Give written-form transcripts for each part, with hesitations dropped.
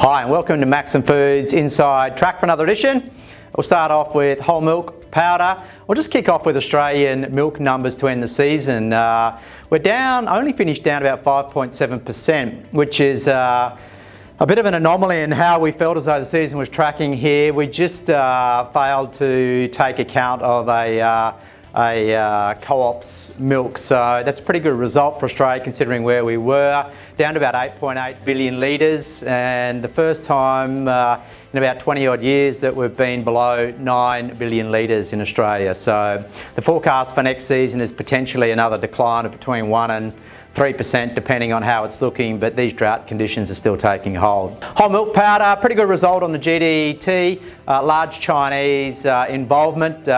Hi and welcome to Maxim Foods Inside Track for another edition. We'll start off with whole milk powder. We'll just kick off with Australian milk numbers to end the season. We're down, only finished down about 5.7%, which is a bit of an anomaly in how we felt as though the season was tracking here. We just failed to take account of a co-op's milk, so that's a pretty good result for Australia considering where we were, down to about 8.8 billion litres, and the first time in about 20 odd years that we've been below 9 billion litres in Australia. So the forecast for next season is potentially another decline of between 1 and 3% depending on how it's looking, but these drought conditions are still taking hold. Whole milk powder, pretty good result on the GDT, large Chinese involvement,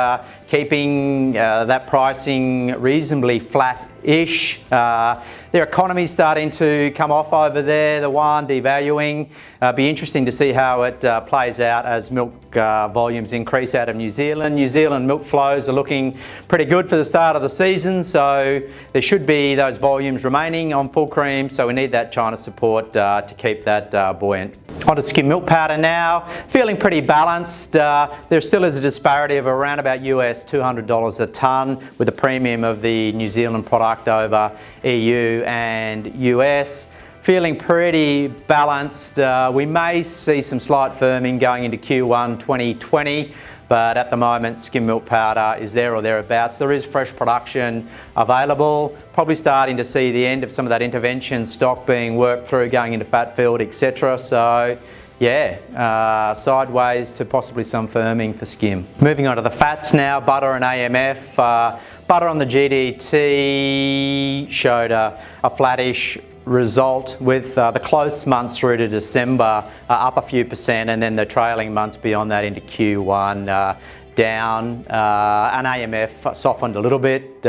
keeping that pricing reasonably flat-ish. Their economy's starting to come off over there, the yuan devaluing. Be interesting to see how it plays out as milk volumes increase out of New Zealand. New Zealand milk flows are looking pretty good for the start of the season, so there should be those volumes remaining on full cream, so we need that China support to keep that buoyant. On to skim milk powder now, feeling pretty balanced. There still is a disparity of around about US $200 a tonne with a premium of the New Zealand product over EU and US. Feeling pretty balanced. We may see some slight firming going into Q1 2020, but at the moment skim milk powder is there or thereabouts. There is fresh production available, probably starting to see the end of some of that intervention stock being worked through going into fat field, etc. So yeah, sideways to possibly some firming for skim. Moving on to the fats now, butter and AMF. Butter on the GDT showed a flattish result with the close months through to December up a few percent, and then the trailing months beyond that into Q1 down, and AMF softened a little bit.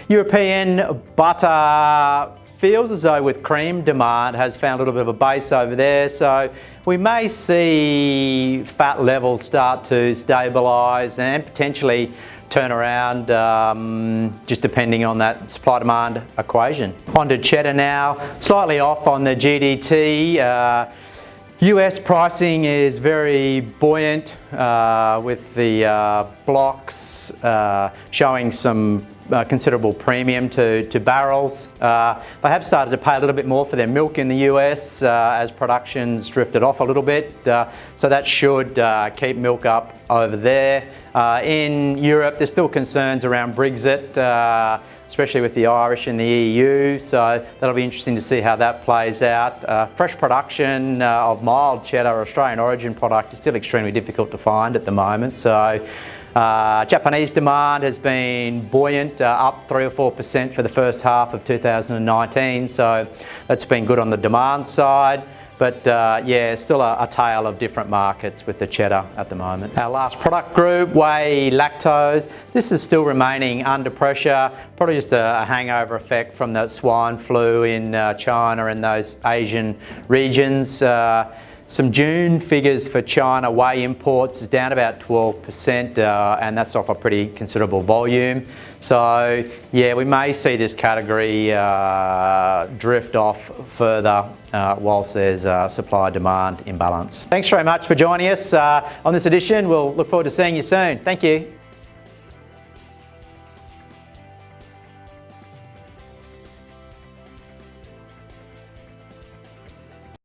European butter feels as though with cream demand has found a little bit of a base over there, so we may see fat levels start to stabilise and potentially turn around, just depending on that supply-demand equation. On to cheddar now, slightly off on the GDT. US pricing is very buoyant with the blocks showing some considerable premium to barrels. They have started to pay a little bit more for their milk in the US as production's drifted off a little bit, so that should keep milk up over there. In Europe there's still concerns around Brexit, especially with the Irish and the EU, so that'll be interesting to see how that plays out. Fresh production of mild cheddar Australian origin product is still extremely difficult to find at the moment, so Japanese demand has been buoyant, up 3 or 4% for the first half of 2019, so that's been good on the demand side. But yeah, still a tale of different markets with the cheddar at the moment. Our last product group, whey lactose. This is still remaining under pressure, probably just a hangover effect from the swine flu in China and those Asian regions. Some June figures for China whey imports is down about 12%, and that's off a pretty considerable volume. So yeah, we may see this category drift off further whilst there's supply-demand imbalance. Thanks very much for joining us on this edition. We'll look forward to seeing you soon. Thank you.